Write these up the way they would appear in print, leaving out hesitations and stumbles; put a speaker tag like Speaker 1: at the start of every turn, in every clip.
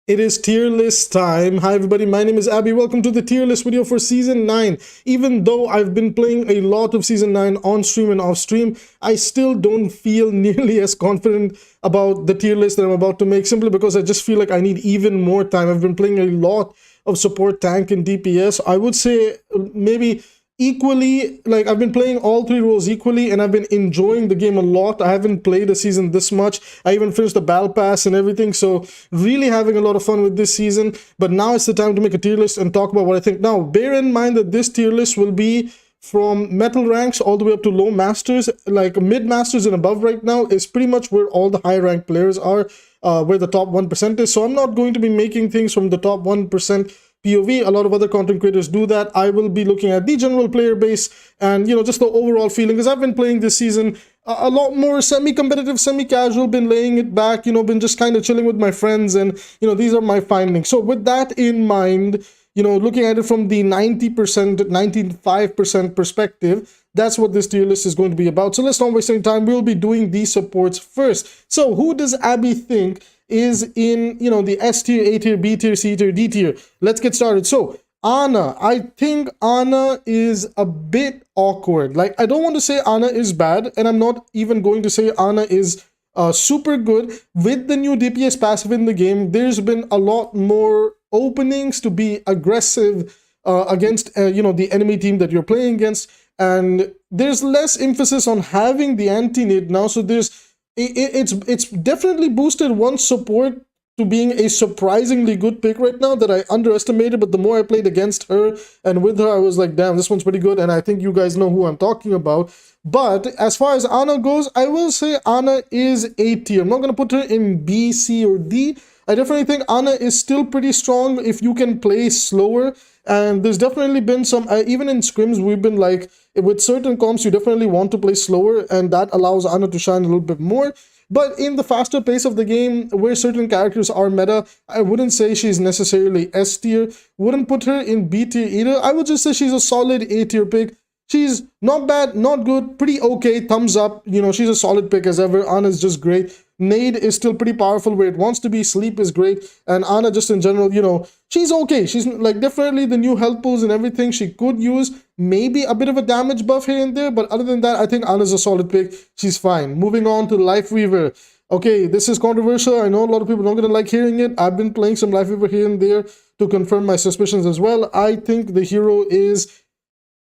Speaker 1: It is tier list time. Hi everybody, my name is Abby. Welcome to the tier list video for Season 9. Even though I've been playing a lot of Season 9 on stream and off stream, I still don't feel nearly as confident about the tier list that I'm about to make, simply because I just feel like I need even more time. I've been playing a lot of support, tank, and DPS. I would say maybe equally, like I've been playing all three roles equally, and I've been enjoying the game a lot. I haven't played a season this much. I even finished the battle pass and everything, so really having a lot of fun with this season. But now it's the time to make a tier list and talk about what I think. Now bear in mind that this tier list will be from metal ranks all the way up to low masters. Like mid masters and above right now is pretty much where all the high ranked players are, where the top 1% is. So I'm not going to be making things from the top 1% POV. A lot of other content creators do that. I will be looking at the general player base and, you know, just the overall feeling, because I've been playing this season a lot more semi-competitive, semi-casual, been laying it back, you know, been just kind of chilling with my friends, and, you know, these are my findings. So with that in mind, you know, looking at it from the 90%, 95% perspective, that's what this tier list is going to be about. So let's not waste any time. We'll be doing these supports first. So who does Abby think is in, you know, the S tier, A tier, B tier, C tier, D tier? Let's get started. So Ana, I think Ana is a bit awkward. Like, I don't want to say Ana is bad, and I'm not even going to say Ana is super good. With the new DPS passive in the game, there's been a lot more openings to be aggressive against you know, the enemy team that you're playing against, and there's less emphasis on having the anti-nade now. So there's it's definitely boosted one support to being a surprisingly good pick right now that I underestimated. But the more I played against her and with her, I was like, damn, this one's pretty good. And I think you guys know who I'm talking about. But as far as Ana goes, I will say Ana is A tier. I'm not going to put her in B, C, or D. I definitely think Ana is still pretty strong if you can play slower. And there's definitely been some, even in scrims, we've been like, with certain comps, you definitely want to play slower, and that allows Ana to shine a little bit more. But in the faster pace of the game, where certain characters are meta, I wouldn't say she's necessarily S tier. Wouldn't put her in B tier either. I would just say she's a solid A tier pick. She's not bad, not good, pretty okay, thumbs up. You know, she's a solid pick as ever. Ana is just great. Nade is still pretty powerful where it wants to be. Sleep is great. And Ana just in general, you know, she's okay. She's like definitely the new health pools and everything. She could use maybe a bit of a damage buff here and there. But other than that, I think Ana's a solid pick. She's fine. Moving on to Lifeweaver. Okay, this is controversial. I know a lot of people are not going to like hearing it. I've been playing some Lifeweaver here and there to confirm my suspicions as well. I think the hero is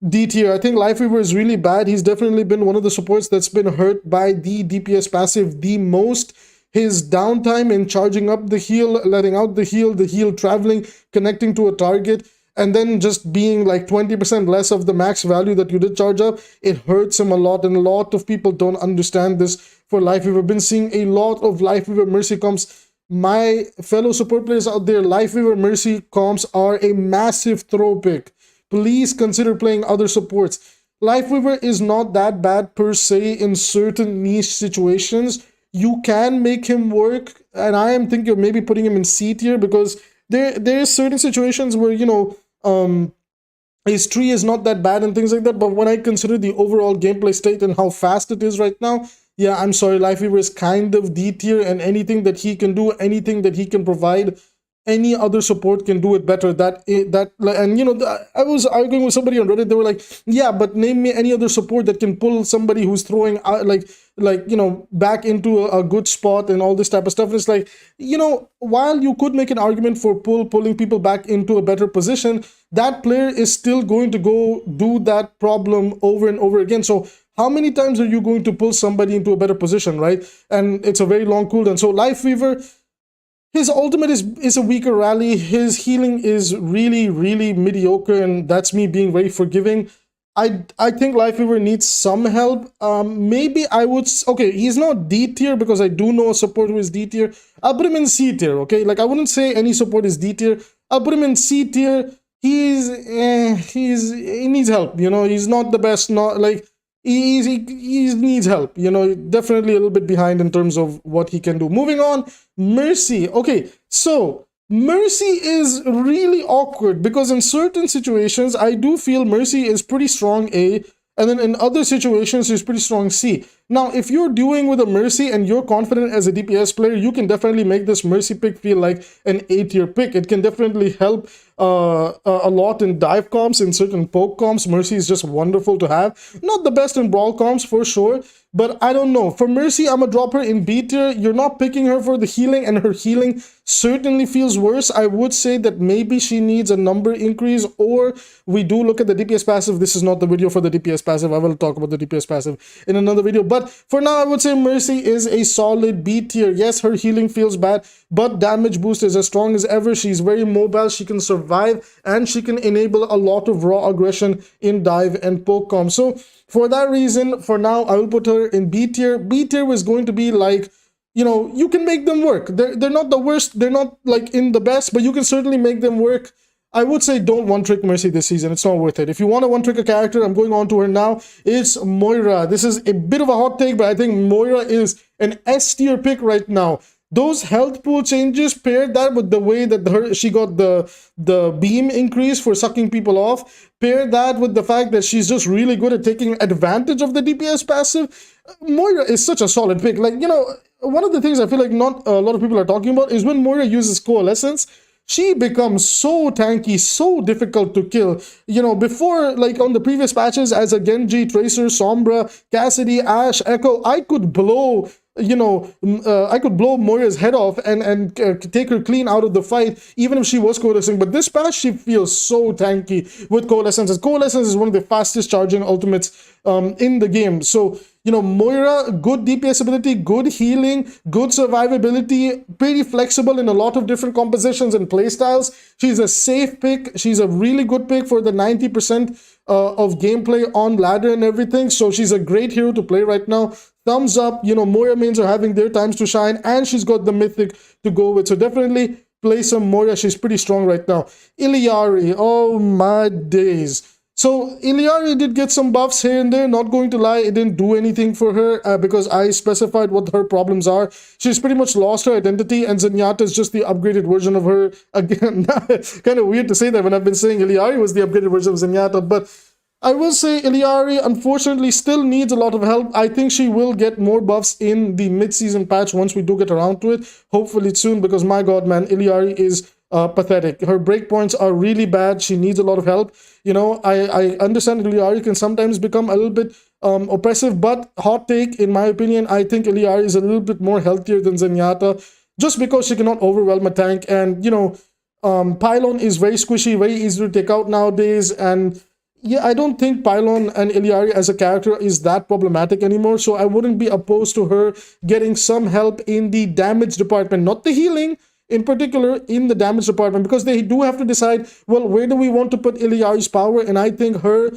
Speaker 1: D tier. I think Lifeweaver is really bad. He's definitely been one of the supports that's been hurt by the DPS passive the most. His downtime in charging up the heal, letting out the heal traveling, connecting to a target, and then just being like 20% less of the max value that you did charge up, it hurts him a lot, and a lot of people don't understand this for Lifeweaver. I've been seeing a lot of Lifeweaver Mercy comps. My fellow support players out there, Lifeweaver Mercy comps are a massive throw pick. Please consider playing other supports. Lifeweaver is not that bad per se in certain niche situations. You can make him work, and I am thinking of maybe putting him in C tier, because there is certain situations where, you know, his tree is not that bad and things like that. But when I consider the overall gameplay state and how fast it is right now, yeah, I'm sorry, Lifeweaver is kind of D tier, and anything that he can do, anything that he can provide, any other support can do it better. And you know, I was arguing with somebody on Reddit. They were like, yeah, but name me any other support that can pull somebody who's throwing like you know, back into a good spot and all this type of stuff. It's like, you know, while you could make an argument for pulling people back into a better position, that player is still going to go do that problem over and over again. So how many times are you going to pull somebody into a better position, right? And it's a very long cooldown. So Lifeweaver, his ultimate is a weaker rally. His healing is really, really mediocre, and that's me being very forgiving. I think Lifeweaver needs some help. Maybe I would... Okay, he's not D tier, because I do know a support who is D tier. I'll put him in C tier, okay? Like, I wouldn't say any support is D tier. I'll put him in C tier. He needs help, you know? He's not the best, not like... He needs help, you know, definitely a little bit behind in terms of what he can do. Moving on, Mercy. Okay, so Mercy is really awkward, because in certain situations, I do feel Mercy is pretty strong A, and then in other situations, he's pretty strong C. Now, if you're doing with a Mercy and you're confident as a DPS player, you can definitely make this Mercy pick feel like an A-tier pick. It can definitely help a lot in dive comps, in certain poke comps. Mercy is just wonderful to have. Not the best in brawl comps for sure, but I don't know. For Mercy, I'm gonna drop her in B tier. You're not picking her for the healing, and her healing certainly feels worse. I would say that maybe she needs a number increase, or we do look at the DPS passive. This is not the video for the DPS passive. I will talk about the DPS passive in another video. But for now, I would say Mercy is a solid B tier. Yes, her healing feels bad, but damage boost is as strong as ever. She's very mobile. She can survive, and she can enable a lot of raw aggression in dive and poke comp. So for that reason, for now, I will put her in B tier. B tier was going to be like, you know, you can make them work. They're not the worst. They're not like in the best, but you can certainly make them work. I would say don't one-trick Mercy this season. It's not worth it. If you want to one-trick a character, I'm going on to her now. It's Moira. This is a bit of a hot take, but I think Moira is an S tier pick right now. Those health pool changes, paired that with the way that she got the beam increase for sucking people off, paired that with the fact that she's just really good at taking advantage of the DPS passive, Moira is such a solid pick. Like, you know, one of the things I feel like not a lot of people are talking about is when Moira uses Coalescence, she becomes so tanky, so difficult to kill. You know, before, like on the previous patches, as a Genji, Tracer, Sombra, Cassidy, Ashe, Ekko, I could blow, you know, I could blow Moira's head off and take her clean out of the fight, even if she was coalescing. But this patch, she feels so tanky with Coalescence. Coalescence is one of the fastest charging ultimates in the game. So, you know, Moira, good DPS ability, good healing, good survivability, pretty flexible in a lot of different compositions and playstyles. She's a safe pick. She's a really good pick for the 90% of gameplay on ladder and everything. So she's a great hero to play right now. Thumbs up. You know, Moira mains are having their times to shine, and she's got the mythic to go with. So definitely play some Moira. She's pretty strong right now. Iori, oh my days. So Iori did get some buffs here and there, not going to lie, it didn't do anything for her because I specified what her problems are. She's pretty much lost her identity, and Zenyatta is just the upgraded version of her. Again, kind of weird to say that when I've been saying Iori was the upgraded version of Zenyatta, but I will say Iori unfortunately still needs a lot of help. I think she will get more buffs in the mid-season patch once we do get around to it. Hopefully soon, because my god man, Iori is pathetic. Her breakpoints are really bad. She needs a lot of help. You know, I understand Iori can sometimes become a little bit oppressive, but hot take, in my opinion, I think Iori is a little bit more healthier than Zenyatta, just because she cannot overwhelm a tank. And, you know, Pylon is very squishy, very easy to take out nowadays, and yeah, I don't think Pylon and Iori as a character is that problematic anymore, so I wouldn't be opposed to her getting some help in the damage department, not the healing, in particular in the damage department, because they do have to decide, well, where do we want to put Iori's power? And I think her,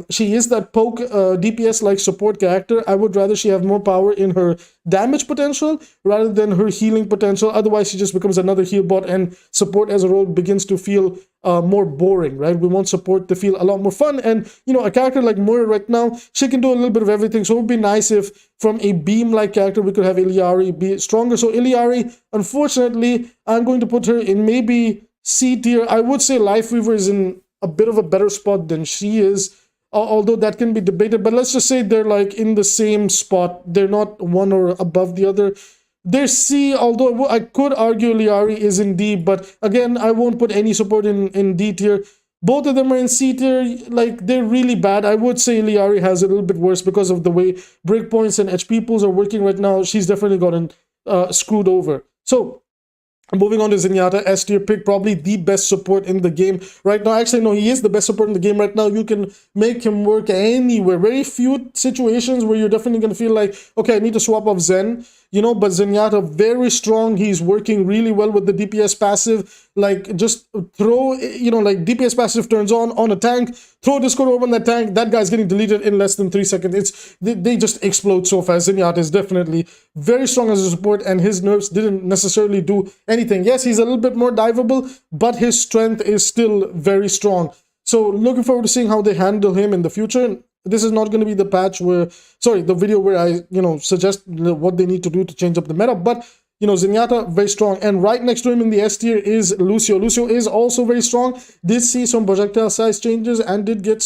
Speaker 1: she is that poke DPS like support character. I would rather she have more power in her damage potential rather than her healing potential. Otherwise, she just becomes another heal bot, and support as a role begins to feel more boring, right? We want support to feel a lot more fun. And, you know, a character like Moira right now, she can do a little bit of everything. So it would be nice if from a beam-like character, we could have Iori be stronger. So Iori, unfortunately, I'm going to put her in maybe C tier. I would say Lifeweaver is in a bit of a better spot than she is, although that can be debated. But let's just say they're like in the same spot. They're not one or above the other. They're C, although I could argue Iori is in D, but again, I won't put any support in D tier. Both of them are in C tier, like, they're really bad. I would say Iori has a little bit worse because of the way breakpoints and HP pools are working right now. She's definitely gotten screwed over. So, moving on to Zenyatta, S tier pick, probably the best support in the game right now. Actually, no, he is the best support in the game right now. You can make him work anywhere. Very few situations where you're definitely going to feel like, okay, I need to swap off Zen. You know, but Zenyatta, very strong. He's working really well with the DPS passive. Like, just throw, you know, like DPS passive turns on a tank, throw Discord over on that tank, that guy's getting deleted in less than 3 seconds. They just explode so fast. Zenyatta is definitely very strong as a support, and his nerfs didn't necessarily do anything. Yes, he's a little bit more diveable, but his strength is still very strong. So, looking forward to seeing how they handle him in the future. This is not going to be the patch where, sorry, the video where I, you know, suggest what they need to do to change up the meta. But, you know, Zenyatta, very strong. And right next to him in the S tier is Lucio. Lucio is also very strong. Did see some projectile size changes and did get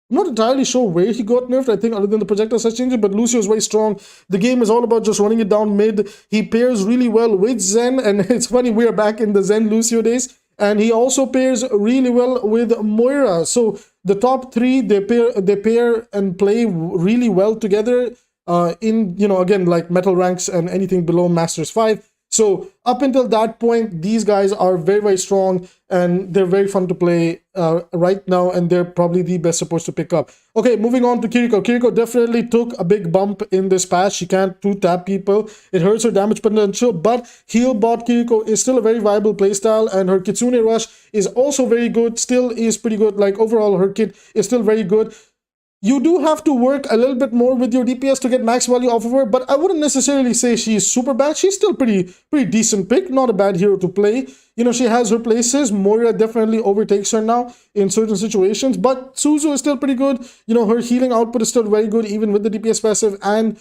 Speaker 1: I'm not entirely sure where he got nerfed, I think, other than the projectile size changes, but Lucio is very strong. The game is all about just running it down mid. He pairs really well with Zen, and it's funny, we are back in the Zen Lucio days. And he also pairs really well with Moira. So the top three, they pair and play really well together in, you know, again, like metal ranks and anything below Masters 5. So up until that point, these guys are very, very strong and they're very fun to play right now, and they're probably the best supports to pick up. Okay, moving on to KIRO. KIRO definitely took a big bump in this patch. She can't 2-tap people. It hurts her damage potential, but heal bot KIRO is still a very viable playstyle, and her Kitsune Rush is also very good, still is pretty good. Like overall, her kit is still very good. You do have to work a little bit more with your DPS to get max value off of her, but I wouldn't necessarily say she's super bad. She's still pretty decent pick, not a bad hero to play. You know, she has her places. Moira definitely overtakes her now in certain situations, but Suzu is still pretty good. You know, her healing output is still very good, even with the DPS passive, and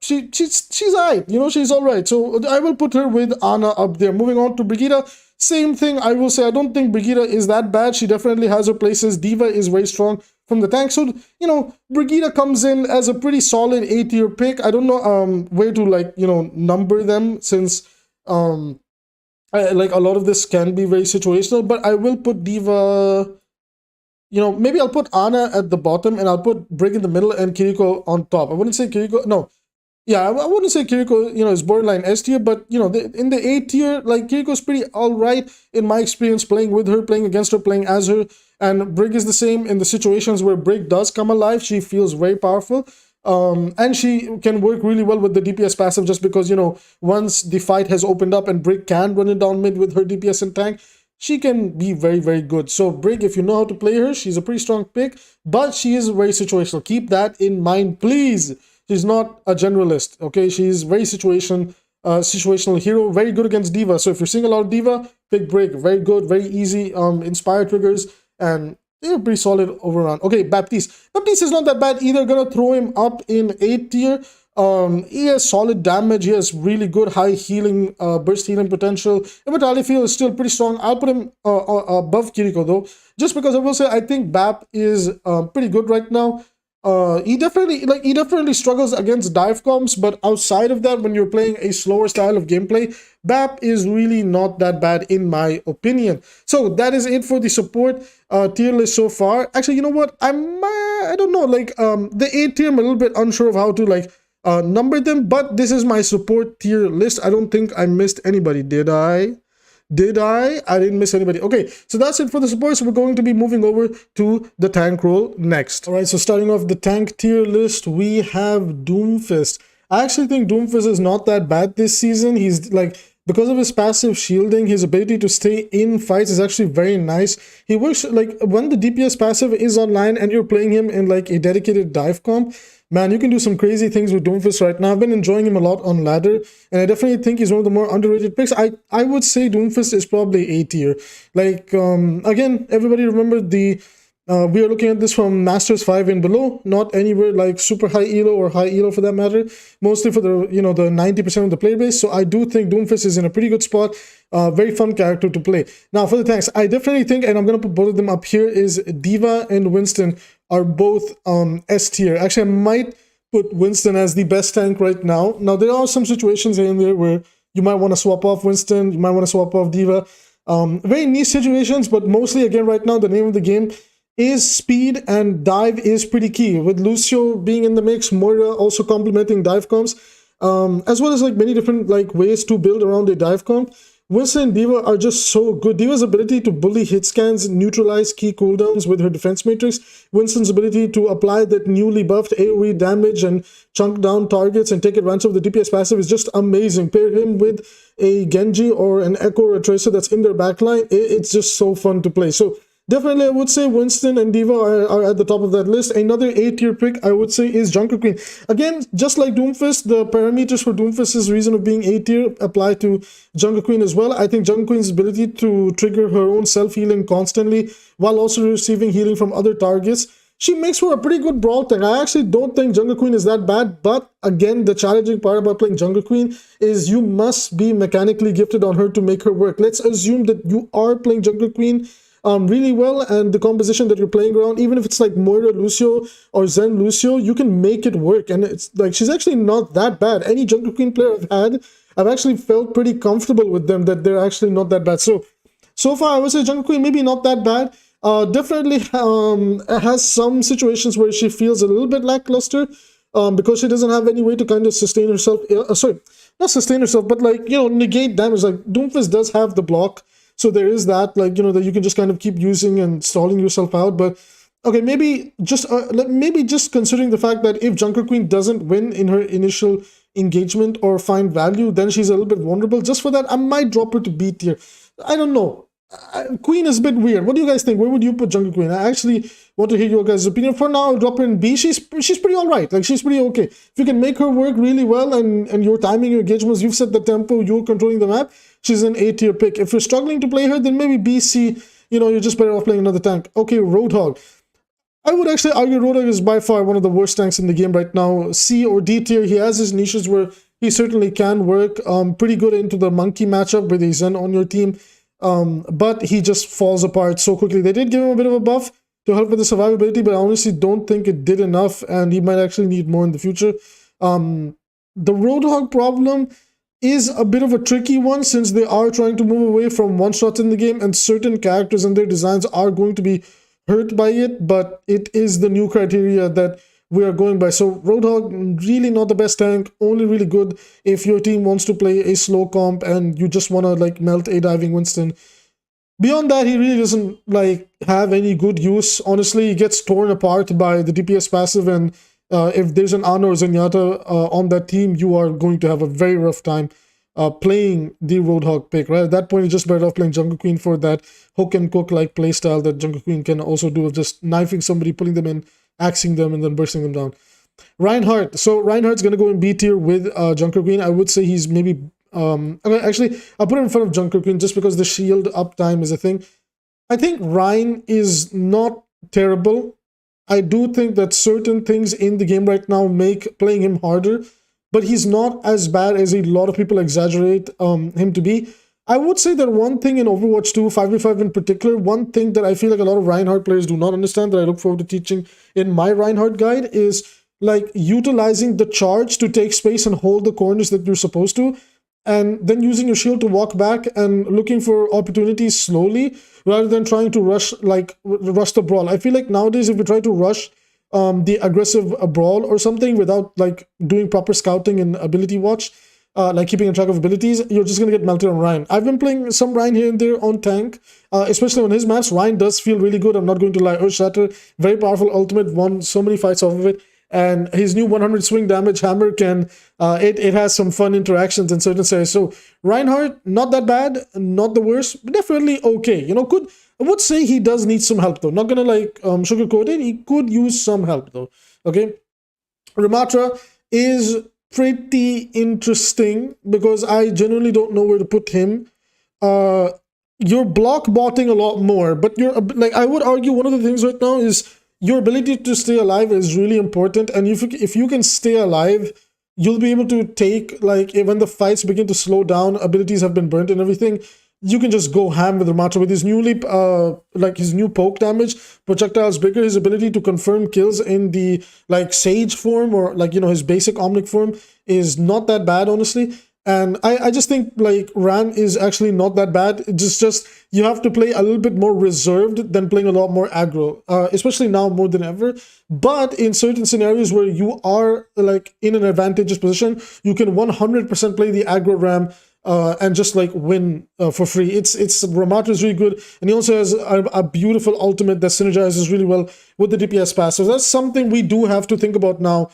Speaker 1: she's alright. You know, she's alright. So I will put her with Ana up there. Moving on to Brigitte. Same thing, I will say, I don't think Brigitte is that bad. She definitely has her places. Diva is very strong from the tank. So, you know, Brigitte comes in as a pretty solid A-tier pick. I don't know where to, like, you know, number them, since like a lot of this can be very situational, but I will put Diva, you know, maybe I'll put Ana at the bottom and I'll put Brig in the middle and Kiriko on top. I wouldn't say Kiriko, no. Yeah, I wouldn't say Kiriko, you know, is borderline S tier, but, you know, in the A tier, like, Kiriko's pretty alright in my experience playing with her, playing against her, playing as her, and Brig is the same in the situations where Brig does come alive. She feels very powerful, and she can work really well with the DPS passive, just because, you know, once the fight has opened up and Brig can run it down mid with her DPS and tank, she can be very, very good. So Brig, if you know how to play her, she's a pretty strong pick, but she is very situational. Keep that in mind, please. She's not a generalist, okay? She's very situational hero, very good against Diva. So if you're seeing a lot of Diva, pick Brig. Very good, very easy, inspire triggers, and they're pretty solid overall. Okay, Baptiste. Baptiste is not that bad either. Gonna throw him up in A tier. He has solid damage. He has really good high healing, burst healing potential. Immortality field is still pretty strong. I'll put him above Kiriko though, just because I will say I think Bap is pretty good right now. He definitely struggles against dive comps, but outside of that, when you're playing a slower style of gameplay, Bap is really not that bad in my opinion. So that is it for the support tier list so far. Actually, you know what? I don't know, like the A tier, I'm a little bit unsure of how to like number them, but this is my support tier list. I don't think I missed anybody, did I? I didn't miss anybody. Okay, so that's it for the support. So we're going to be moving over to the tank role next. All right, so starting off the tank tier list, we have Doomfist. I actually think Doomfist is not that bad this season. He's like, because of his passive shielding, his ability to stay in fights is actually very nice. He works like when the DPS passive is online and you're playing him in like a dedicated dive comp, man, you can do some crazy things with Doomfist right now. I've been enjoying him a lot on ladder, and I definitely think he's one of the more underrated picks. I would say Doomfist is probably A tier. Like, again, everybody remember the... we are looking at this from Masters 5 and below, not anywhere like super high elo or high elo for that matter, mostly for the, you know, the 90% of the player base. So I do think Doomfist is in a pretty good spot, very fun character to play. Now for the tanks, I definitely think, and I'm going to put both of them up here, is Diva and Winston are both S tier. Actually, I might put Winston as the best tank right now. Now there are some situations in there where you might want to swap off Winston, you might want to swap off Diva. Very niche situations, but mostly again right now the name of the game is speed, and dive is pretty key. With Lucio being in the mix, Moira also complementing dive comps, as well as like many different like ways to build around a dive comp. Winston and Diva are just so good. Diva's ability to bully hit scans, neutralize key cooldowns with her defense matrix. Winston's ability to apply that newly buffed AoE damage and chunk down targets and take advantage of the DPS passive is just amazing. Pair him with a Genji or an Ekko or a Tracer that's in their backline. It's just so fun to play. So definitely, I would say Winston and Diva are at the top of that list. Another A-tier pick, I would say, is Junker Queen. Again, just like Doomfist, the parameters for Doomfist's reason of being A-tier apply to Junker Queen as well. I think Junker Queen's ability to trigger her own self-healing constantly while also receiving healing from other targets, she makes for a pretty good brawl tank. I actually don't think Junker Queen is that bad, but again, the challenging part about playing Junker Queen is you must be mechanically gifted on her to make her work. Let's assume that you are playing Junker Queen really well, and the composition that you're playing around, even if it's like Moira Lucio or Zen Lucio, you can make it work. And it's like, she's actually not that bad. Any Jungle Queen player I've had, I've actually felt pretty comfortable with them, that they're actually not that bad. So far, I would say Jungle Queen maybe not that bad. Definitely has some situations where she feels a little bit lackluster, because she doesn't have any way to kind of sustain herself. Sorry, not sustain herself, but like, you know, negate damage. Like Doomfist does have the block, so there is that, like, you know, that you can just kind of keep using and stalling yourself out. But okay, maybe just considering the fact that if Jungle Queen doesn't win in her initial engagement or find value, then she's a little bit vulnerable. Just for that, I might drop her to B tier. I don't know. Queen is a bit weird. What do you guys think? Where would you put Jungle Queen? I actually want to hear your guys' opinion. For now, I'll drop her in B. She's pretty alright. Like, she's pretty okay. If you can make her work really well, and your timing, your engagements, you've set the tempo, you're controlling the map, she's an A tier pick. If you're struggling to play her, then maybe B, C, you know, you're just better off playing another tank. Okay, Roadhog. I would actually argue Roadhog is by far one of the worst tanks in the game right now. C or D tier. He has his niches where he certainly can work. Pretty good into the monkey matchup with a Zen on your team. But he just falls apart so quickly. They did give him a bit of a buff to help with the survivability, but I honestly don't think it did enough, and he might actually need more in the future. The Roadhog problem is a bit of a tricky one, since they are trying to move away from one-shots in the game, and certain characters and their designs are going to be hurt by it, but it is the new criteria that we are going by. So Roadhog, really not the best tank, only really good if your team wants to play a slow comp and you just want to like melt a diving Winston. Beyond that, he really doesn't like have any good use. Honestly, he gets torn apart by the DPS passive, and if there's an Ana or Zenyatta on that team, you are going to have a very rough time playing the Roadhog pick, right? At that point, you're just better off playing Jungle Queen for that hook and cook like playstyle that Jungle Queen can also do, of just knifing somebody, pulling them in, axing them, and then bursting them down. Reinhardt. So Reinhardt's going to go in B tier with Jungle Queen. I would say he's maybe... okay, actually, I'll put him in front of Jungle Queen just because the shield uptime is a thing. I think Rein is not terrible. I do think that certain things in the game right now make playing him harder, but he's not as bad as a lot of people exaggerate him to be. I would say that one thing in Overwatch 2, 5v5 in particular, one thing that I feel like a lot of Reinhardt players do not understand, that I look forward to teaching in my Reinhardt guide, is like utilizing the charge to take space and hold the corners that you're supposed to, and then using your shield to walk back and looking for opportunities slowly, rather than trying to rush the brawl. I feel like nowadays, if you try to rush the aggressive brawl or something without like doing proper scouting and ability watch, like keeping a track of abilities, you're just going to get melted on Rein. I've been playing some Rein here and there on tank, especially on his maps. Rein does feel really good, I'm not going to lie. Earth Shatter, very powerful ultimate, won so many fights off of it. And his new 100 swing damage hammer can, it has some fun interactions in certain scenarios. So Reinhardt, not that bad, not the worst, but definitely okay. You know, I would say he does need some help though. Not gonna like sugarcoat it, he could use some help though. Okay. Ramatra is pretty interesting because I genuinely don't know where to put him. You're block botting a lot more, but you're like, I would argue one of the things right now is your ability to stay alive is really important, and if you can stay alive, you'll be able to take, like, when the fights begin to slow down, abilities have been burnt and everything, you can just go ham with Ramatra. With his newly, like his new poke damage, projectiles bigger, his ability to confirm kills in the, like, Sage form, or, like, you know, his basic Omnic form is not that bad, honestly. And I just think, like, Ram is actually not that bad. It's just you have to play a little bit more reserved than playing a lot more aggro, especially now more than ever. But in certain scenarios where you are, like, in an advantageous position, you can 100% play the aggro Ram and just, like, win for free. Ramatra is really good, and he also has a beautiful ultimate that synergizes really well with the DPS pass. So that's something we do have to think about now,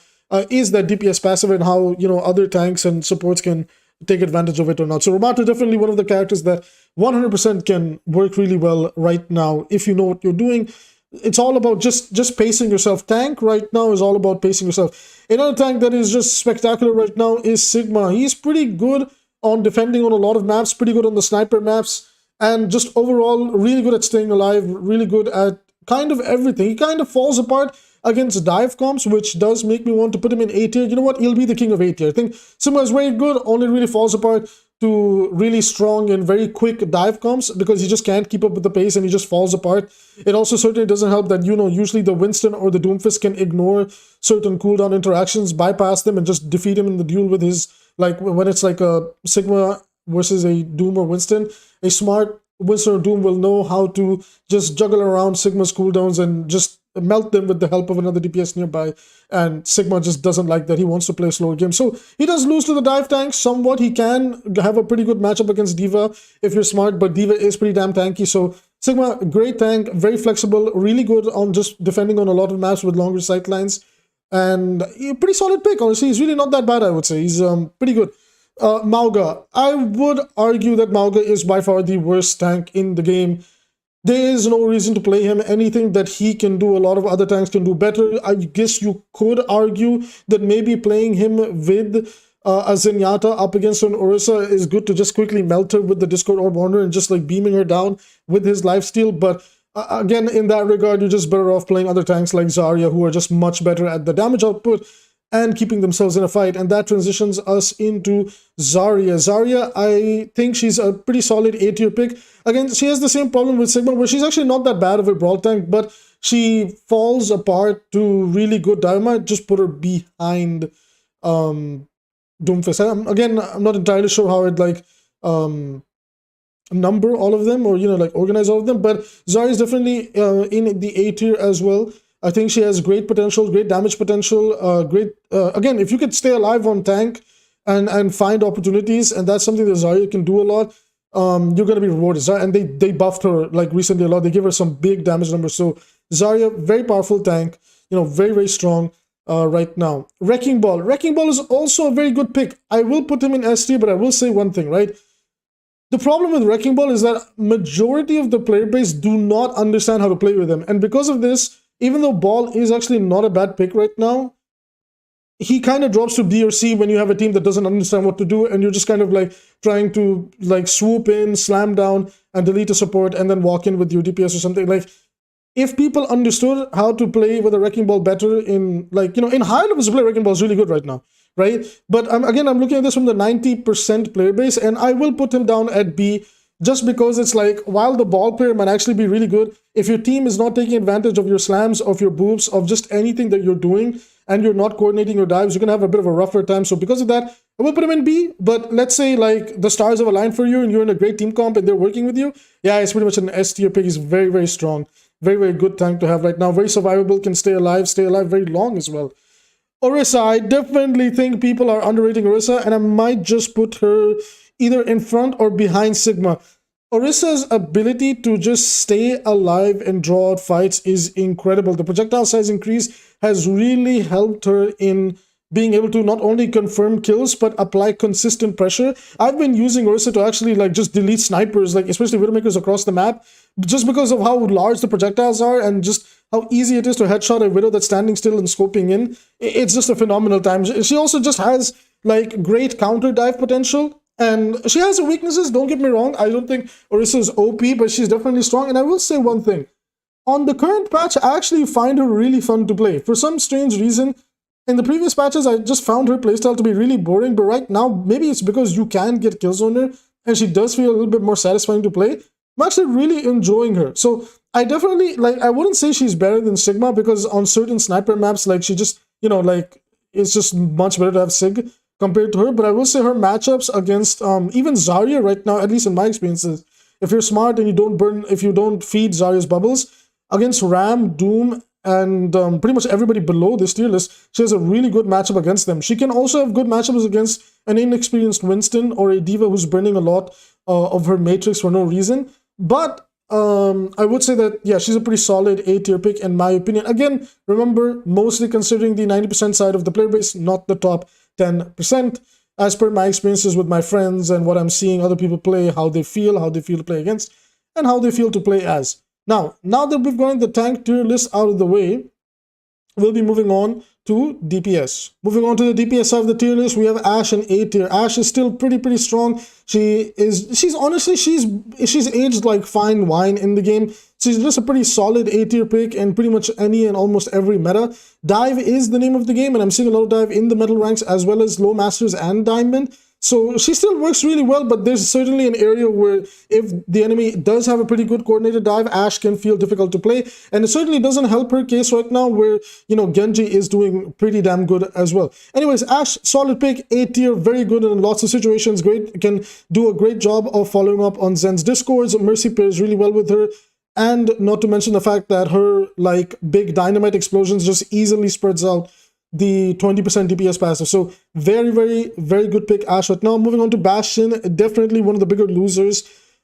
Speaker 1: is that DPS passive, and how, you know, other tanks and supports can take advantage of it or not. So Ramatra definitely one of the characters that 100% can work really well right now if you know what you're doing. It's all about just pacing yourself. Tank right now is all about pacing yourself. Another tank that is just spectacular right now is Sigma. He's pretty good on defending on a lot of maps, pretty good on the sniper maps, and just overall really good at staying alive, really good at kind of everything. He kind of falls apart against dive comps, which does make me want to put him in A tier. You know what? He'll be the king of A tier. I think Sigma is very good, only really falls apart to really strong and very quick dive comps because he just can't keep up with the pace and he just falls apart. It also certainly doesn't help that, you know, usually the Winston or the Doomfist can ignore certain cooldown interactions, bypass them, and just defeat him in the duel with his, like, when it's like a Sigma versus a Doom or Winston. A smart Winston or Doom will know how to just juggle around Sigma's cooldowns and just melt them with the help of another DPS nearby, and Sigma just doesn't like that. He wants to play a slower game. So he does lose to the dive tank somewhat. He can have a pretty good matchup against Diva if you're smart, but Diva is pretty damn tanky. So Sigma, great tank, very flexible, really good on just defending on a lot of maps with longer sight lines, and a pretty solid pick, honestly. He's really not that bad, I would say. He's pretty good. Mauga. I would argue that Mauga is by far the worst tank in the game. There is no reason to play him. Anything that he can do, a lot of other tanks can do better. I guess you could argue that maybe playing him with a Zenyatta up against an Orisa is good to just quickly melt her with the Discord Orb on her and just like beaming her down with his lifesteal. But again, in that regard, you're just better off playing other tanks like Zarya, who are just much better at the damage output and keeping themselves in a fight. And that transitions us into Zarya. Zarya, I think she's a pretty solid A tier pick. Again, she has the same problem with Sigma, where she's actually not that bad of a brawl tank, but she falls apart to really good dive. I might just put her behind Doomfist. Again, I'm not entirely sure how I'd like number all of them, or, you know, like organize all of them, but Zarya is definitely in the A tier as well. I think she has great potential, great damage potential, again, if you could stay alive on tank and find opportunities, and that's something that Zarya can do a lot, you're going to be rewarded. And they buffed her like recently a lot. They give her some big damage numbers. So Zarya, very powerful tank, you know, very, very strong right now. Wrecking Ball. Wrecking Ball is also a very good pick. I will put him in S tier, but I will say one thing, right? The problem with Wrecking Ball is that majority of the player base do not understand how to play with him. And because of this, even though Ball is actually not a bad pick right now, he kind of drops to B or C when you have a team that doesn't understand what to do, and you're just kind of like trying to like swoop in, slam down, and delete a support, and then walk in with your DPS or something. Like, if people understood how to play with a Wrecking Ball better in, like, you know, in high levels of play, Wrecking Ball is really good right now, right? But again, I'm looking at this from the 90% player base, and I will put him down at B, just because it's like, while the ball player might actually be really good, if your team is not taking advantage of your slams, of your boops, of just anything that you're doing, and you're not coordinating your dives, you're going to have a bit of a rougher time. So because of that, I will put him in B. But let's say like the stars have aligned for you and you're in a great team comp and they're working with you, yeah, it's pretty much an S tier pick. He's very, very strong. Very, very good tank to have right now. Very survivable, can stay alive very long as well. Orisa, I definitely think people are underrating Orisa, and I might just put her either in front or behind Sigma. Orisa's ability to just stay alive and draw out fights is incredible. The projectile size increase has really helped her in being able to not only confirm kills, but apply consistent pressure. I've been using Orisa to actually like just delete snipers, like especially Widowmakers across the map, just because of how large the projectiles are and just how easy it is to headshot a Widow that's standing still and scoping in. It's just a phenomenal time. She also just has like great counter dive potential. And she has her weaknesses, don't get me wrong. I don't think Orisa is OP, but she's definitely strong. And I will say one thing. On the current patch, I actually find her really fun to play. For some strange reason, in the previous patches, I just found her playstyle to be really boring. But right now, maybe it's because you can get kills on her, and she does feel a little bit more satisfying to play. I'm actually really enjoying her. So I definitely, like, I wouldn't say she's better than Sigma, because on certain sniper maps, like, she just, you know, like, it's just much better to have Sig compared to her. But I will say her matchups against even Zarya right now, at least in my experiences, if you're smart and you don't burn, if you don't feed Zarya's bubbles, against Ram, Doom, and pretty much everybody below this tier list, she has a really good matchup against them. She can also have good matchups against an inexperienced Winston or a Diva who's burning a lot of her matrix for no reason. But I would say that, yeah, she's a pretty solid A tier pick in my opinion. Again, remember, mostly considering the 90% side of the player base, not the top 10%, as per my experiences with my friends and what I'm seeing other people play, how they feel to play against, and how they feel to play as. Now that we've gotten the tank tier list out of the way, we'll be moving on to DPS. Moving on to the DPS side of the tier list, we have Ashe in A tier. Ashe is still pretty strong. She's honestly, she's aged like fine wine in the game. She's just a pretty solid A tier pick in pretty much any and almost every meta. Dive is the name of the game, and I'm seeing a lot of dive in the metal ranks as well as low masters and diamond. So she still works really well, but there's certainly an area where if the enemy does have a pretty good coordinated dive, Ashe can feel difficult to play. And it certainly doesn't help her case right now where, you know, Genji is doing pretty damn good as well. Anyways, Ashe, solid pick, A tier, very good in lots of situations, great, can do a great job of following up on Zen's discords. Mercy pairs really well with her. And not to mention the fact that her, like, big dynamite explosions just easily spreads out the 20% DPS passive. So very, very, very good pick, Ashe. Right now, moving on to Bastion, definitely one of the bigger losers.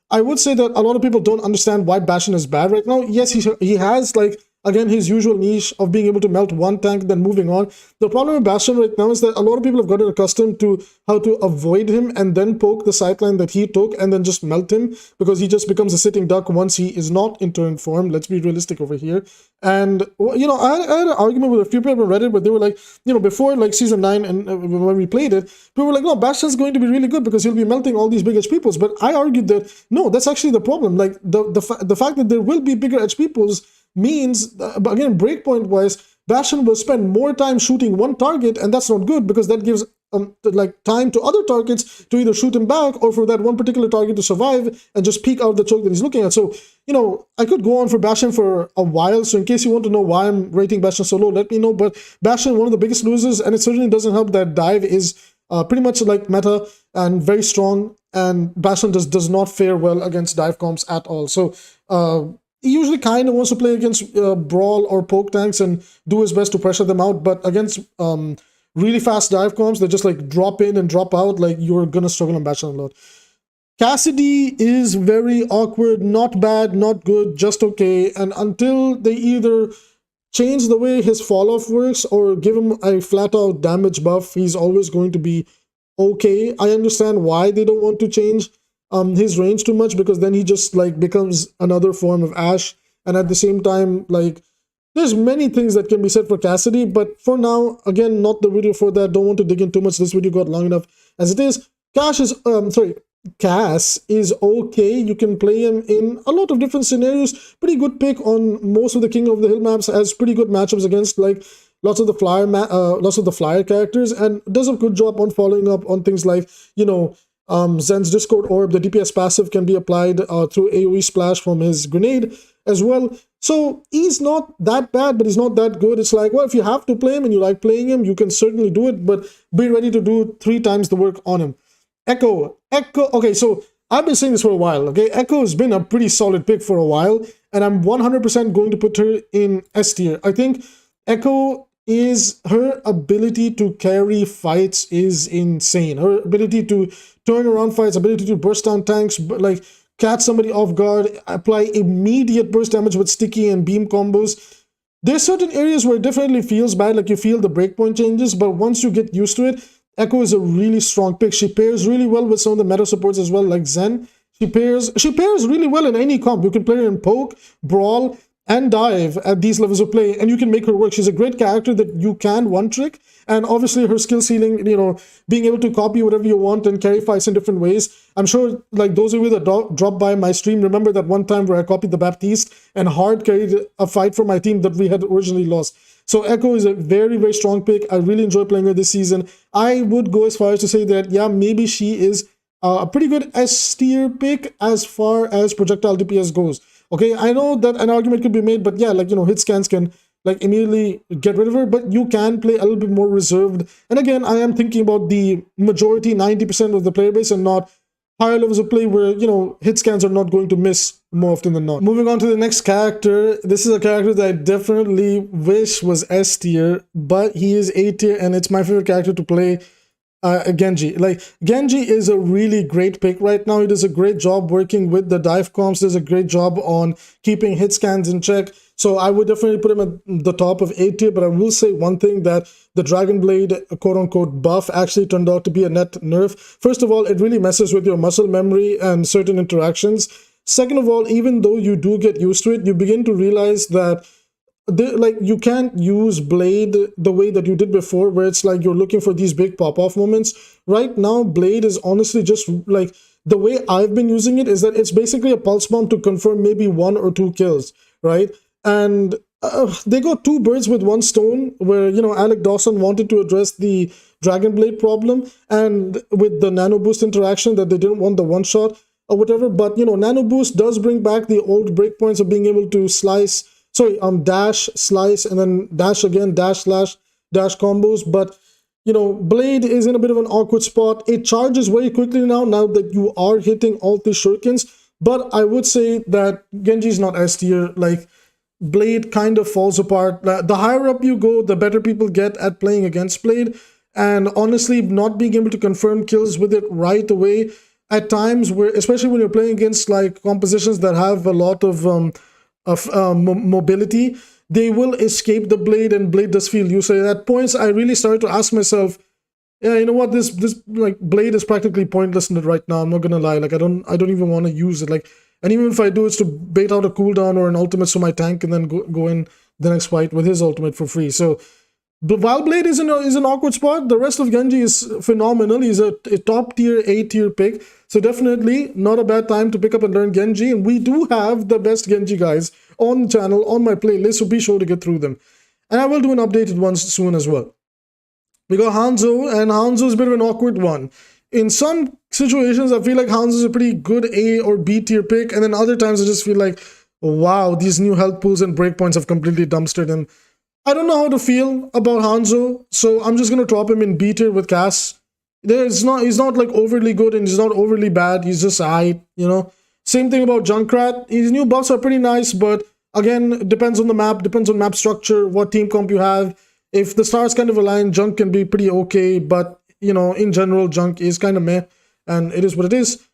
Speaker 1: I would say that a lot of people don't understand why Bastion is bad right now. Yes, he has, like, again, his usual niche of being able to melt one tank, then moving on. The problem with Bastion right now is that a lot of people have gotten accustomed to how to avoid him and then poke the sideline that he took and then just melt him, because he just becomes a sitting duck once he is not in turn form. Let's be realistic over here. And, you know, I had an argument with a few people on Reddit, but they were like, you know, before, like, Season 9 and when we played it, people were like, no, Bastion's going to be really good because he'll be melting all these big HP pools. But I argued that, no, that's actually the problem. Like, the fact that there will be bigger HP pools means, again, breakpoint wise, Bastion will spend more time shooting one target, and that's not good because that gives like time to other targets to either shoot him back or for that one particular target to survive and just peek out the choke that he's looking at. So, you know, I could go on for Bastion for a while, so in case you want to know why I'm rating Bastion so low, let me know. But Bastion, one of the biggest losers, and it certainly doesn't help that dive is pretty much like meta and very strong, and Bastion does not fare well against dive comps at all. So he usually kind of wants to play against brawl or poke tanks and do his best to pressure them out, but against really fast dive comps that just like drop in and drop out, like you're gonna struggle on Bastion a lot. Cassidy is very awkward, not bad, not good, just okay, and until they either change the way his fall-off works or give him a flat-out damage buff, he's always going to be okay. I understand why they don't want to change his range too much, because then he just like becomes another form of Ashe, and at the same time, like, there's many things that can be said for Cassidy, but for now, again, not the video for that. Don't want to dig in too much. This video got long enough as it is. Cass is okay. You can play him in a lot of different scenarios. Pretty good pick on most of the King of the Hill maps. Has pretty good matchups against like lots of the flyer characters, and does a good job on following up on things like, you know, Zen's Discord Orb. The DPS passive can be applied through AoE splash from his grenade as well. So he's not that bad, but he's not that good. It's like, well, if you have to play him and you like playing him, you can certainly do it, but be ready to do 3 times the work on him. Ekko, okay, so I've been saying this for a while, okay? Ekko has been a pretty solid pick for a while, and I'm 100% going to put her in S tier. I think Ekko is, her ability to carry fights is insane. Her ability to turn around fights, ability to burst down tanks, like catch somebody off guard, apply immediate burst damage with sticky and beam combos. There's certain areas where it definitely feels bad, like you feel the breakpoint changes, but once you get used to it, Ekko is a really strong pick. She pairs really well with some of the meta supports as well, like Zen. She pairs really well in any comp. You can play her in poke, brawl, and dive at these levels of play, and you can make her work. She's a great character that you can one trick, and obviously her skill ceiling, you know, being able to copy whatever you want and carry fights in different ways. I'm sure, like, those of you that dropped by my stream remember that one time where I copied the Baptiste and hard carried a fight for my team that we had originally lost. So Ekko is a very, very strong pick. I really enjoy playing her this season. I would go as far as to say that, yeah, maybe she is a pretty good S tier pick as far as projectile DPS goes. Okay, I know that an argument could be made, but yeah, like, you know, hit scans can like immediately get rid of her, but you can play a little bit more reserved. And again, I am thinking about the majority, 90% of the player base, and not higher levels of play where, you know, hit scans are not going to miss more often than not. Moving on to the next character. This is a character that I definitely wish was S tier, but he is A tier, and it's my favorite character to play. Genji. Like, Genji is a really great pick right now. He does a great job working with the dive comps, does a great job on keeping hit scans in check. So I would definitely put him at the top of A tier, but I will say one thing, that the Dragon Blade quote-unquote buff actually turned out to be a net nerf. First of all, it really messes with your muscle memory and certain interactions. Second of all, even though you do get used to it, you begin to realize that like, you can't use Blade the way that you did before, where it's like you're looking for these big pop-off moments. Right now, Blade is honestly just like, the way I've been using it is that it's basically a pulse bomb to confirm maybe 1 or 2 kills, right? And they got 2 birds with 1 stone, where, you know, Alec Dawson wanted to address the Dragon Blade problem, and with the Nano Boost interaction that they didn't want the one shot or whatever. But you know, Nano Boost does bring back the old breakpoints of being able to dash, slice, and then dash again, dash slash dash combos. But you know, Blade is in a bit of an awkward spot. It charges very quickly now that you are hitting all the shurikens. But I would say that Genji is not S tier. Like, Blade kind of falls apart. The higher up you go, the better people get at playing against Blade. And honestly, not being able to confirm kills with it right away at times, where especially when you're playing against like compositions that have a lot of mobility, they will escape the Blade, and Blade does feel useless. At points, I really started to ask myself, yeah, you know what, this like Blade is practically pointless in it right now. I'm not gonna lie. Like, I don't even want to use it. Like, and even if I do, it's to bait out a cooldown or an ultimate so my tank can then go in the next fight with his ultimate for free. So, but while Blade is an awkward spot, the rest of Genji is phenomenal. He's a top tier, A tier pick. So definitely not a bad time to pick up and learn Genji. And we do have the best Genji guys on the channel, on my playlist, so be sure to get through them. And I will do an updated one soon as well. We got Hanzo, and Hanzo is a bit of an awkward one. In some situations, I feel like Hanzo is a pretty good A or B tier pick, and then other times I just feel like, wow, these new health pools and breakpoints have completely dumpstered him. I don't know how to feel about Hanzo, so I'm just gonna drop him in B tier with Cass. He's not like overly good and he's not overly bad. He's just aight, you know. Same thing about Junkrat. His new buffs are pretty nice, but again, it depends on the map, depends on map structure, what team comp you have. If the stars kind of align, Junk can be pretty okay, but you know, in general, Junk is kind of meh, and it is what it is.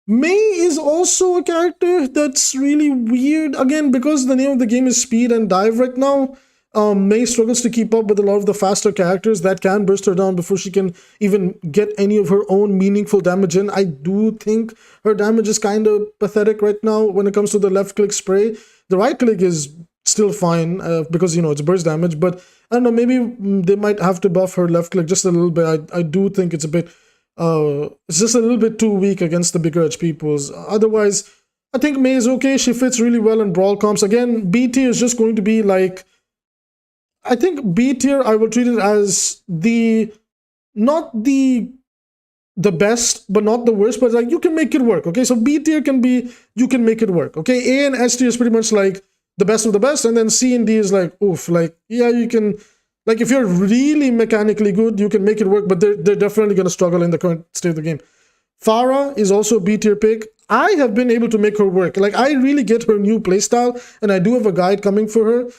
Speaker 1: Mei is also a character that's really weird. Again, because the name of the game is speed and dive right now, Mei struggles to keep up with a lot of the faster characters that can burst her down before she can even get any of her own meaningful damage in. I do think her damage is kind of pathetic right now when it comes to the left click spray. The right click is still fine because, you know, it's burst damage, but I don't know, maybe they might have to buff her left click just a little bit. I do think it's a bit, it's just a little bit too weak against the bigger HP pools. Otherwise, I think Mei is okay. She fits really well in brawl comps. Again, B tier is just going to be like, I think B tier, I will treat it as not the best, but not the worst, but like you can make it work, okay? So B tier can be, you can make it work, okay? A and S tier is pretty much like the best of the best, and then C and D is like, oof, like, yeah, you can, like if you're really mechanically good, you can make it work, but they're definitely going to struggle in the current state of the game. Fara is also a B tier pick. I have been able to make her work. Like, I really get her new playstyle, and I do have a guide coming for her.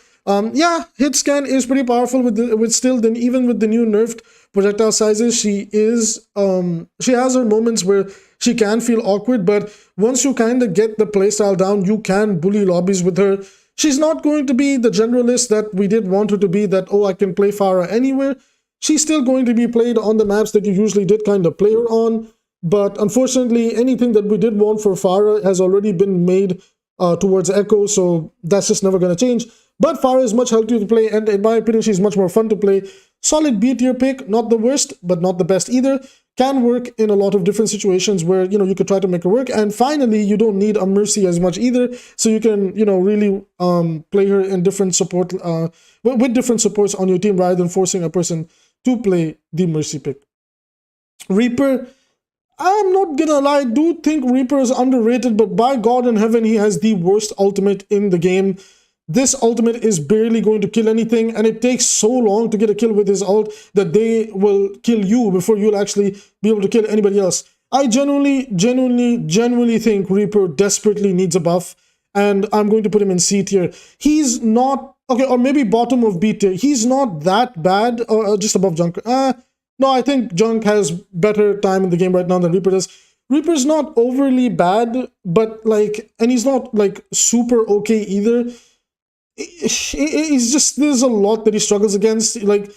Speaker 1: Yeah, hit scan is pretty powerful even with the new nerfed projectile sizes. She has her moments where she can feel awkward, but once you kind of get the playstyle down, you can bully lobbies with her. She's not going to be the generalist that we did want her to be, that, oh, I can play Fara anywhere. She's still going to be played on the maps that you usually did kind of play her on, but unfortunately, anything that we did want for Fara has already been made towards Ekko, so that's just never going to change. But Fara is much healthier to play, and in my opinion, she's much more fun to play. Solid B tier pick, not the worst, but not the best either. Can work in a lot of different situations where, you know, you could try to make her work. And finally, you don't need a Mercy as much either, so you can, you know, really play her in different support, with different supports on your team rather than forcing a person to play the Mercy pick. Reaper, I'm not gonna lie, I do think Reaper is underrated, but by God in heaven, he has the worst ultimate in the game. This ultimate is barely going to kill anything, and it takes so long to get a kill with his ult that they will kill you before you'll actually be able to kill anybody else. I genuinely think Reaper desperately needs a buff, and I'm going to put him in C tier. He's not, okay, or maybe bottom of B tier. He's not that bad, or just above Junk. No, I think Junk has better time in the game right now than Reaper does. Reaper's not overly bad, but like, and he's not like super okay either. It's just, there's a lot that he struggles against. Like,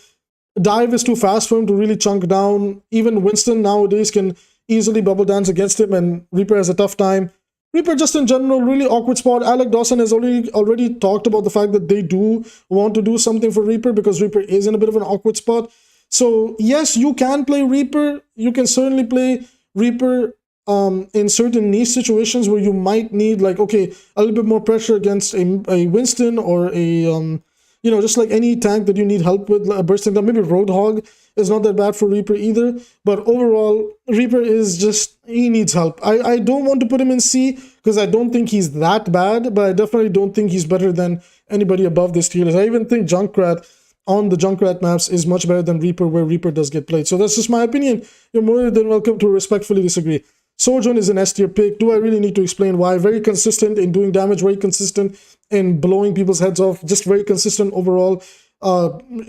Speaker 1: dive is too fast for him to really chunk down. Even Winston nowadays can easily bubble dance against him, and Reaper has a tough time. Reaper just in general, really awkward spot. Alec Dawson has already talked about the fact that they do want to do something for Reaper because Reaper is in a bit of an awkward spot. So yes, you can play Reaper. You can certainly play Reaper in certain niche situations where you might need, like, okay, a little bit more pressure against a Winston or a you know, just like any tank that you need help with bursting down. Maybe Roadhog is not that bad for Reaper either, but overall, Reaper is just, he needs help. I don't want to put him in C because I don't think he's that bad, but I definitely don't think he's better than anybody above this tier list. I even think Junkrat on the Junkrat maps is much better than Reaper, where Reaper does get played. So that's just my opinion. You're more than welcome to respectfully disagree. Sojourn is an S tier pick. Do I really need to explain why? Very consistent in doing damage, very consistent in blowing people's heads off, just very consistent overall.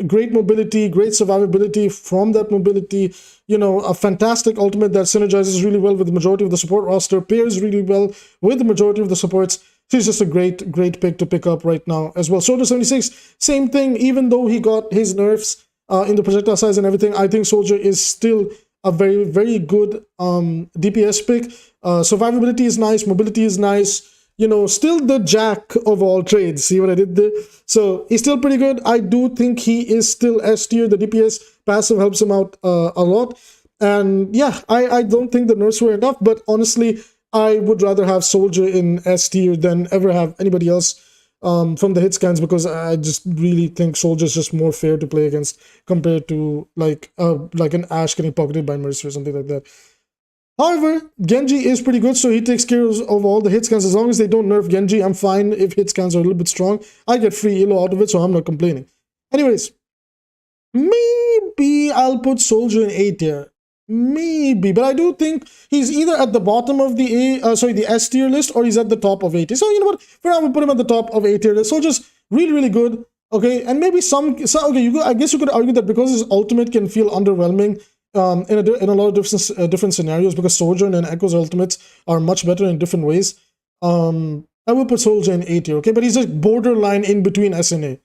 Speaker 1: Great mobility, great survivability from that mobility, you know, a fantastic ultimate that synergizes really well with the majority of the support roster, pairs really well with the majority of the supports. He's just a great pick to pick up right now as well. Soldier 76, same thing, even though he got his nerfs in the projectile size and everything, I think Soldier is still a very good DPS pick. Survivability is nice, mobility is nice, you know, still the jack of all trades. See what I did there? So he's still pretty good. I do think he is still S tier. The DPS passive helps him out a lot. And yeah, I don't think the nerfs were enough, but honestly, I would rather have Soldier in S tier than ever have anybody else from the hit scans, because I just really think Soldier is just more fair to play against compared to like an Ashe getting pocketed by Mercy or something like that. However, Genji is pretty good, so he takes care of all the hit scans. As long as they don't nerf Genji, I'm fine if hit scans are a little bit strong. I get free elo out of it, so I'm not complaining. Anyways, maybe I'll put Soldier in A tier. Maybe, but I do think he's either at the bottom of the the S tier list, or he's at the top of A tier. So you know what? For now, we'll put him at the top of A tier list. Soldier's really good. Okay, and maybe I guess you could argue that because his ultimate can feel underwhelming in a lot of different scenarios, because Sojourn and Ekko's ultimates are much better in different ways. I will put Soldier in A tier, okay? But he's just borderline in between S and A.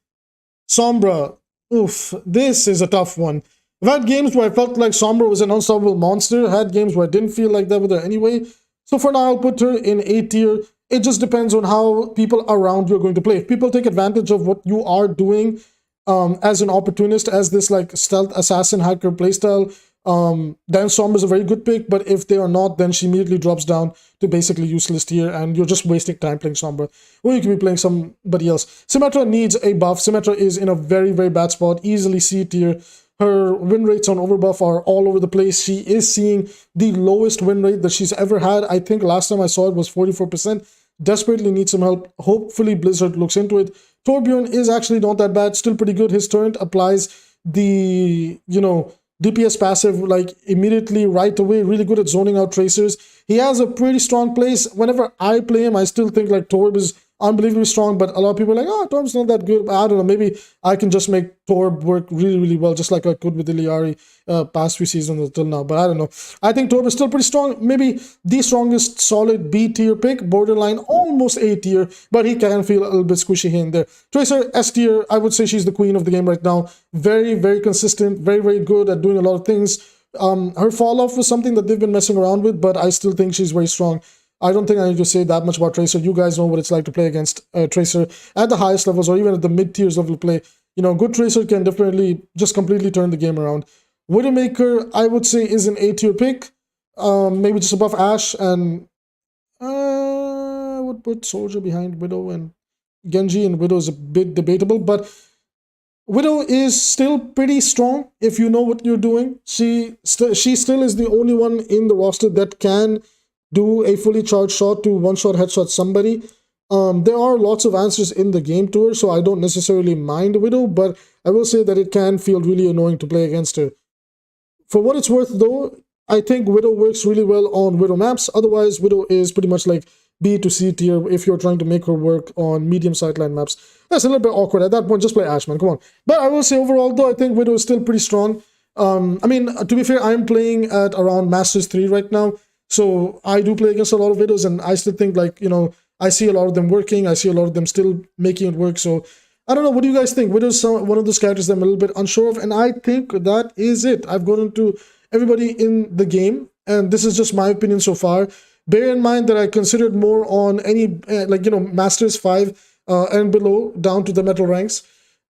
Speaker 1: Sombra, oof, this is a tough one. I've had games where I felt like Sombra was an unstoppable monster. I had games where I didn't feel like that with her anyway. So for now, I'll put her in A tier. It just depends on how people around you are going to play. If people take advantage of what you are doing as an opportunist, as this like stealth assassin hacker playstyle, then Sombra is a very good pick. But if they are not, then she immediately drops down to basically useless tier, and you're just wasting time playing Sombra, or you can be playing somebody else. Symmetra needs a buff. Symmetra is in a very bad spot, easily C tier. Her win rates on overbuff are all over the place. She is seeing the lowest win rate that she's ever had. I think last time I saw it was 44%. Desperately needs some help. Hopefully Blizzard looks into it. Torbjorn is actually not that bad. Still pretty good. His turret applies the, you know, DPS passive like immediately right away. Really good at zoning out tracers. He has a pretty strong place. Whenever I play him, I still think like Torb is unbelievably strong, but a lot of people are like, oh, Torb's not that good. I don't know, maybe I can just make Torb work really well, just like I could with Iori past few seasons until now, but I don't know. I think Torb is still pretty strong, maybe the strongest solid B tier pick, borderline almost A tier, but he can feel a little bit squishy here and there. Tracer, S tier, I would say she's the queen of the game right now. Very consistent, very good at doing a lot of things. Her fall off was something that they've been messing around with, but I still think she's very strong. I don't think I need to say that much about Tracer. You guys know what it's like to play against Tracer at the highest levels, or even at the mid-tiers level of play. You know, good Tracer can definitely just completely turn the game around. Widowmaker, I would say, is an A-tier pick. Maybe just above Ashe, and I would put Soldier behind Widow, and Genji and Widow is a bit debatable, but Widow is still pretty strong if you know what you're doing. She still is the only one in the roster that can do a fully charged shot to one-shot headshot somebody. There are lots of answers in the game to her, so I don't necessarily mind Widow, but I will say that it can feel really annoying to play against her. For what it's worth, though, I think Widow works really well on Widow maps. Otherwise, Widow is pretty much like B to C tier if you're trying to make her work on medium sightline maps. That's a little bit awkward. At that point, just play Ashe, man. Come on. But I will say overall, though, I think Widow is still pretty strong. I mean, to be fair, I'm playing at around Masters 3 right now. So I do play against a lot of Widows, and I still think, like, you know, I see a lot of them working. I see a lot of them still making it work. So I don't know. What do you guys think? Widow's one of those characters that I'm a little bit unsure of, and I think that is it. I've gone into everybody in the game, and this is just my opinion so far. Bear in mind that I considered more on any, like, you know, Masters 5 and below, down to the metal ranks.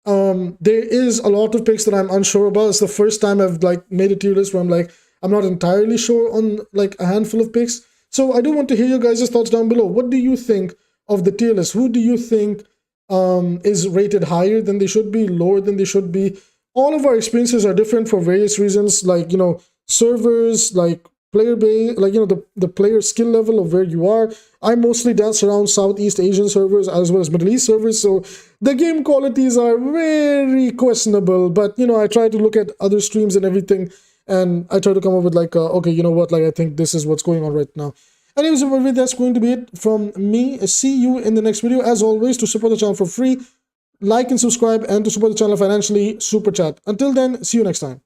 Speaker 1: There is a lot of picks that I'm unsure about. It's the first time I've, like, made a tier list where I'm like, I'm not entirely sure on like a handful of picks. So I do want to hear your guys' thoughts down below. What do you think of the tier list? Who do you think is rated higher than they should be, lower than they should be. All of our experiences are different for various reasons, like, you know, servers, like player base, like, you know, the player skill level of where you are. I mostly dance around Southeast Asian servers as well as Middle East servers, so the game qualities are very questionable. But, you know, I try to look at other streams and everything, and I try to come up with like, okay, you know what, like I think this is what's going on right now. Anyways, that's going to be it from me. See you in the next video. As always, to support the channel for free, like and subscribe, and to support the channel financially, super chat. Until then, see you next time.